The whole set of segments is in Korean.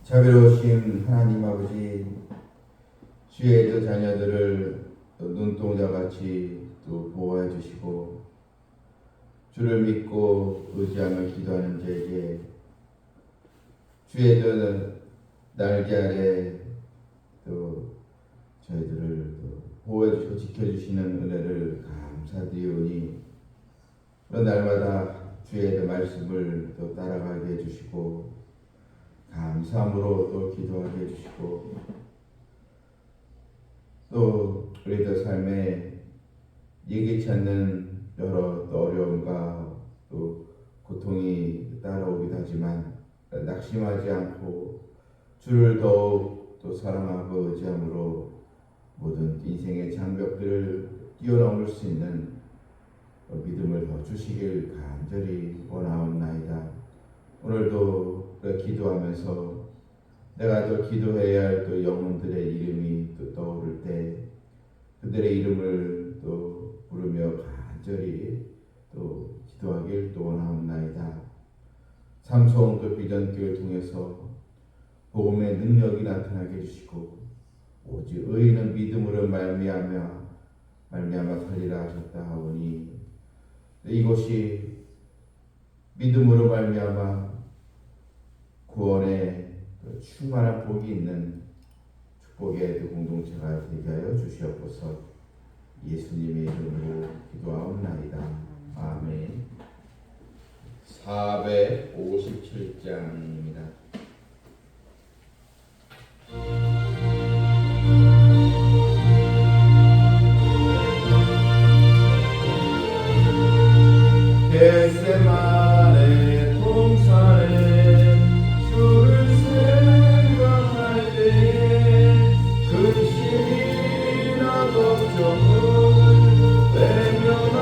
자비로우신 하나님 아버지, 주의 저 자녀들을 눈동자같이 또 보호해 주시고 주를 믿고 의지하며 기도하는 자에게 주의 저 날개 아래 또 저희들을 또 보호해 주시고 지켜주시는 은혜를 감사드리오니 또 날마다 주의 그 말씀을 또 따라가게 해주시고 감사함으로 또 기도하게 해주시고 또 우리들 삶에 예기치 않는 여러 또 어려움과 또 고통이 따라오기도 하지만 낙심하지 않고 주를 더욱 또 사랑하고 의지함으로 모든 인생의 장벽들을 뛰어넘을 수 있는 믿음을 더 주시길 간절히 원하옵나이다. 오늘도 기도하면서 내가 또 기도해야 할 또 영혼들의 이름이 또 떠오를 때 그들의 이름을 또 부르며 간절히 또 기도하길 또 원하옵나이다. 삼손 또 비전기를 통해서 복음의 능력이 나타나게 해주시고 오직 의인은 믿음으로 말미암아 살리라 하셨다 하오니 이곳이 믿음으로 말미암아 구원의 충만한 복이 있는 축복의 공동체가 되게 하여 주시옵소서. 예수님의 이름으로 기도하옵나이다. 아멘. 457장입니다. 겟세마네 동산에 주를 생각할 때에 근심이나 걱정을 외면할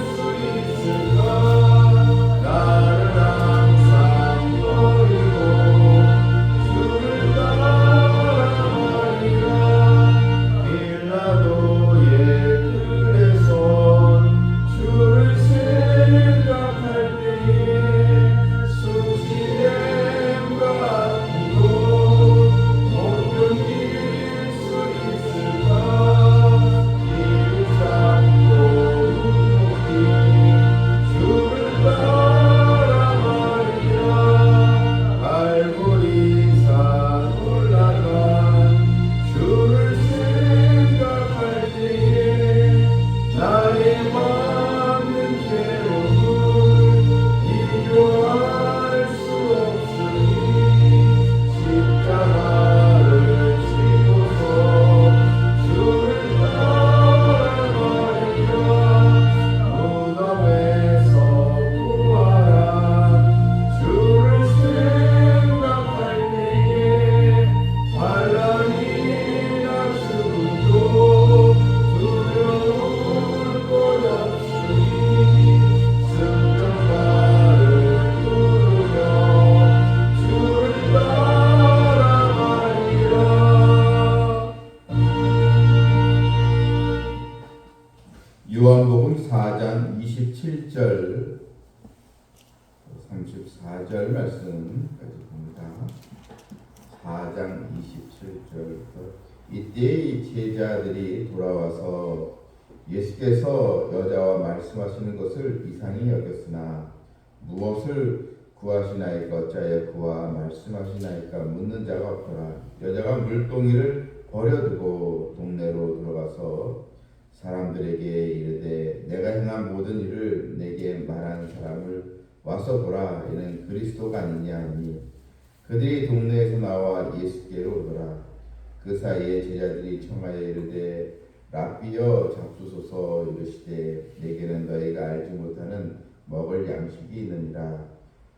수 있을까? 나를 항상 버리고 주를 따라가리라. 빌라도의 뜰에서 주를 생각할 때에 수치됨과 아픔도 못 견딜 수 있을까? 이루 잡고 눈높이 주를 따라가리라. 갈보리산 올라간 주를 생각할 때에 나의 맘은 괴로움을 이겨할 수 없으니 십자가를 지고서 주를 따라가리라. 무덤에서 부활한 주를 생각할 때에 환난이나 죽음도 두려울 것 없으니 승전가를 부르며 주를 따라가리라. 요한복음 4장 27절 34절 말씀까지 봅니다. 4장 27절부터 이때 이 제자들이 돌아와서 예수께서 여자와 말씀하시는 것을 이상히 여겼으나 무엇을 구하시나이까 어찌하여 그와 말씀하시나이까 묻는 자가 없더라. 여자가 물동이를 버려두고 동네로 들어가서 사람들에게 이르되 내가 행한 모든 일을 내게 말한 사람을 와서 보라. 이는 그리스도가 아니냐 하니 그들이 동네에서 나와 예수께로 오더라. 그 사이에 제자들이 청하여 이르되 랍비여 잡수소서. 이르시되 내게는 너희가 알지 못하는 먹을 양식이 있느니라.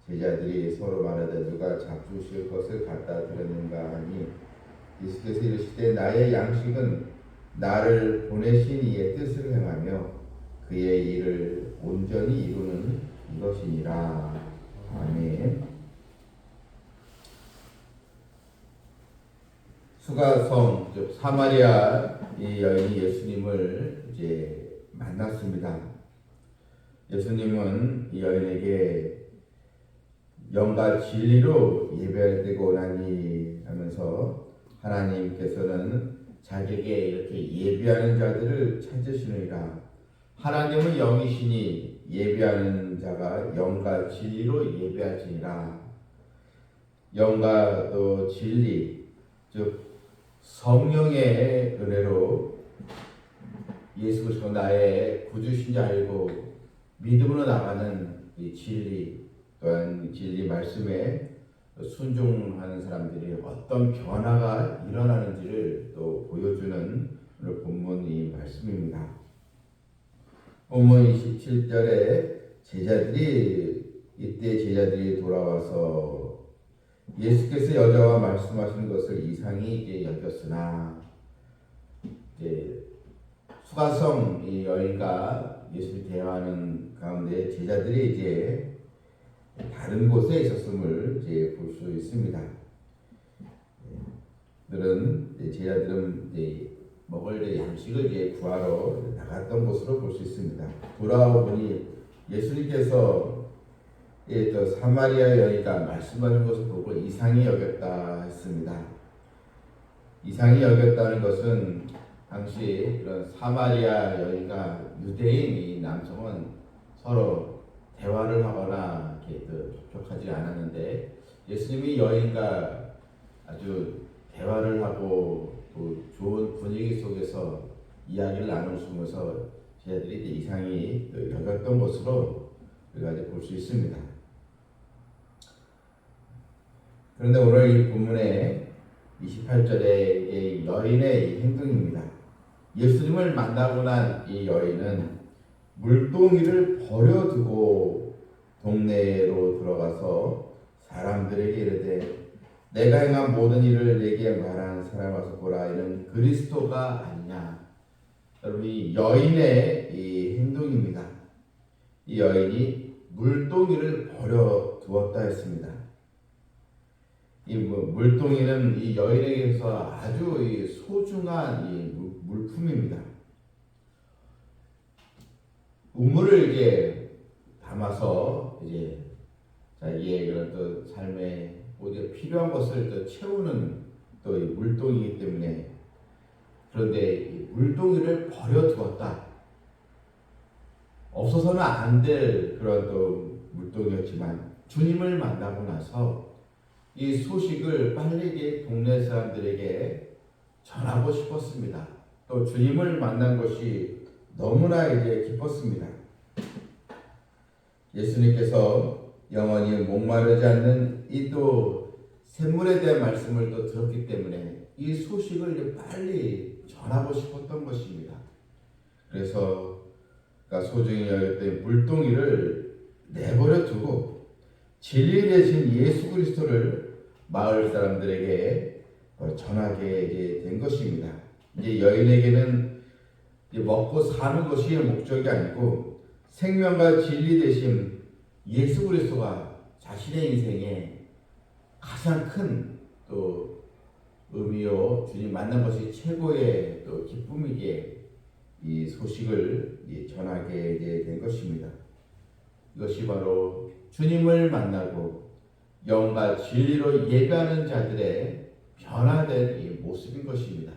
제자들이 서로 말하되 누가 잡수실 것을 갖다 드렸는가 하니 예수께서 이르시되 나의 양식은 나를 보내신 이의 뜻을 행하며 그의 일을 온전히 이루는 이것이니라. 아멘. 수가성 즉 사마리아 이 여인이 예수님을 이제 만났습니다. 예수님은 이 여인에게 영과 진리로 예배되고 오나니 하면서 하나님께서는 자기에게 이렇게 예배하는 자들을 찾으시느니라. 하나님은 영이시니 예배하는 자가 영과 진리로 예배하시니라. 영과 또 진리, 즉 성령의 은혜로 예수 그리스도 나의 구주신 줄 알고 믿음으로 나가는 이 진리, 또한 진리 말씀에 순종하는 사람들이 어떤 변화가 일어나는지를 또 보여주는 오늘 본문 이 말씀입니다. 본문 27절에 이때 제자들이 돌아와서 예수께서 여자와 말씀하시는 것을 이상히 이제 여겼으나 이제 수가성 이 여인과 예수를 대화하는 가운데 제자들이 이제 다른 곳에 있었음을 이제 볼 수 있습니다. 제자들은 이제 먹을 이제 양식을 이제 구하러 나갔던 곳으로 볼 수 있습니다. 돌아오 보니 예수님께서 또 사마리아 여인과 말씀하는 것을 보고 이상히 여겼다 했습니다. 이상히 여겼다는 것은 당시 이런 사마리아 여인과 유대인 이 남성은 서로 대화를 하거나 이렇게 접촉하지 않았는데 예수님이 여인과 아주 대화를 하고 또 좋은 분위기 속에서 이야기를 나누시면서 제자들이 이상히 여겼던 것으로 우리가 볼 수 있습니다. 그런데 오늘 이 본문의 28절의 여인의 행동입니다. 예수님을 만나고 난 이 여인은 물동이를 버려두고 동네로 들어가서 사람들에게 이르되 내가 행한 모든 일을 내게 말한 사람 와서 보라. 이는 그리스도가 아니냐. 여러분, 이 여인의 이 행동입니다. 이 여인이 물동이를 버려두었다 했습니다. 이 물동이는 이 여인에게서 아주 소중한 이 물품입니다. 우물을 이제 담아서 이제 자기의 그런 또 삶에 필요한 것을 또 채우는 또 이 물동이기 때문에, 그런데 이 물동이를 버려두었다. 없어서는 안 될 그런 또 물동이었지만 주님을 만나고 나서 이 소식을 빨리 동네 사람들에게 전하고 싶었습니다. 또 주님을 만난 것이 너무나 이제 기뻤습니다. 예수님께서 영원히 목마르지 않는 이 또 샘물에 대한 말씀을 또 들었기 때문에 이 소식을 이제 빨리 전하고 싶었던 것입니다. 그래서 소중히 여겼던 물동이를 내버려 두고 진리 대신 예수 그리스도를 마을 사람들에게 전하게 이제 된 것입니다. 이제 여인에게는 이제 먹고 사는 것이 목적이 아니고 생명과 진리 대신 예수 그리스도가 자신의 인생에 가장 큰 또 의미요, 주님 만난 것이 최고의 또 기쁨이기에 이 소식을 전하게 이제 된 것입니다. 이것이 바로 주님을 만나고 영과 진리로 예배하는 자들의 변화된 이 모습인 것입니다.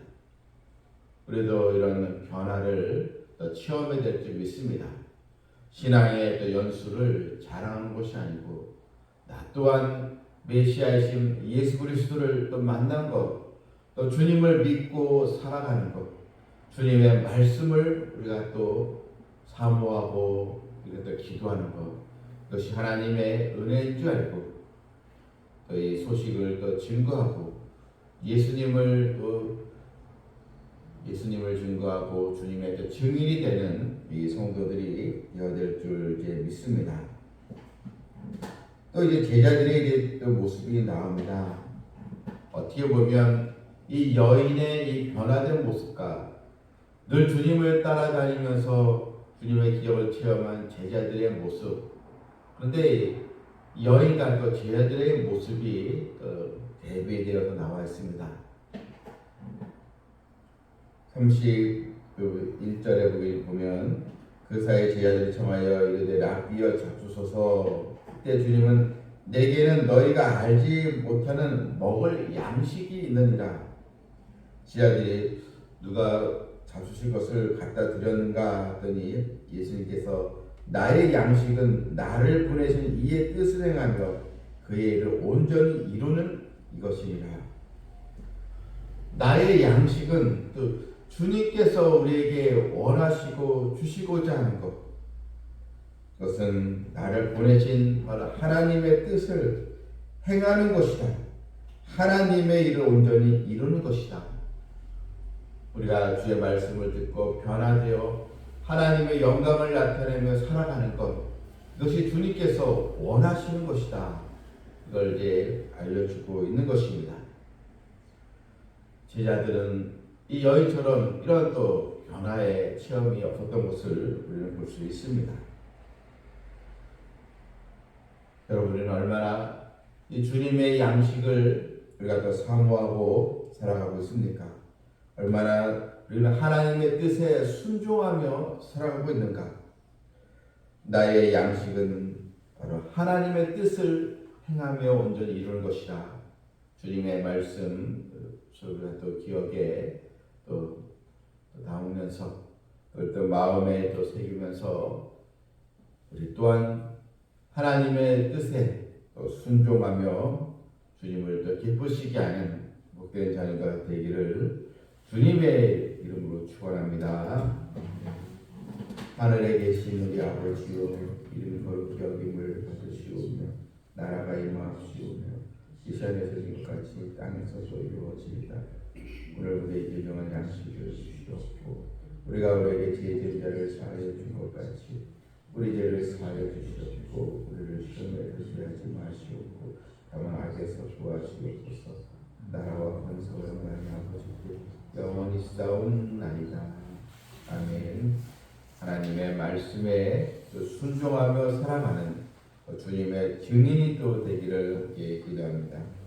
우리도 이런 변화를 또 체험해야 될 줄 믿습니다. 신앙의 또 연수를 자랑하는 것이 아니고 나 또한 메시아이신 예수 그리스도를 또 만난 것, 또 주님을 믿고 살아가는 것, 주님의 말씀을 우리가 또 사모하고 우리가 또 기도하는 것, 이것이 하나님의 은혜인 줄 알고 또 이 소식을 또 증거하고 예수님을 증거하고 주님의 또 증인이 되는 이 성도들이 되어야 될 줄 이제 믿습니다. 또 이제 제자들의 이제 또 모습이 나옵니다. 어떻게 보면 이 여인의 이 변화된 모습과 늘 주님을 따라다니면서 주님의 기적을 체험한 제자들의 모습, 그런데 여인과 또 제자들의 모습이 대비되어서 나와 있습니다. 31절에 보면 그 사이 제자들이 청하여 이르되 랍비여 잡수소서. 그때 주님은 내게는 너희가 알지 못하는 먹을 양식이 있느니라. 제자들이 누가 잡수실 것을 갖다 드렸는가 하더니 예수님께서 나의 양식은 나를 보내신 이의 뜻을 행하며 그의 일을 온전히 이루는 이것이니라. 나의 양식은 또 주님께서 우리에게 원하시고 주시고자 하는 것, 그것은 나를 보내신 하나님의 뜻을 행하는 것이다. 하나님의 일을 온전히 이루는 것이다. 우리가 주의 말씀을 듣고 변화되어 하나님의 영광을 나타내며 살아가는 것, 이것이 주님께서 원하시는 것이다. 이걸 이제 알려주고 있는 것입니다. 제자들은 이 여인처럼 이런 또 변화의 체험이 없었던 것을 우리는 볼 수 있습니다. 여러분은 얼마나 이 주님의 양식을 우리가 더 사모하고 살아가고 있습니까? 얼마나 우리는 하나님의 뜻에 순종하며 살아가고 있는가? 나의 양식은 바로 하나님의 뜻을 행하며 온전히 이루는 것이다. 주님의 말씀 우리가 또 기억에 또 담으면서 또 마음에 또 새기면서 우리 또한 하나님의 뜻에 또 순종하며 주님을 또 기쁘시게 하는 복된 자녀가 되기를 주님의 이름으로 축원합니다. 하늘에 계신 우리 아버지여, 이름 거룩히 여김을 받으시오며 나라가 임하옵시오며 이산에서 지금까지 땅에서도 이루어지이다. 오늘 우리에게 정한 양식을 주시옵고 우리가 우리에게 죄진 자를 사하여 준 것 같이 우리 죄를 사하여 주시옵고 우리를 시험에 들게 하지 마시옵고 다만 악에서 구하시옵소서. 나라와 권세와 영광이 아버지께 영원히 싸움나이다. 아멘. 하나님의 말씀에 순종하며 살아가는 주님의 증인이 또 되기를 기도합니다.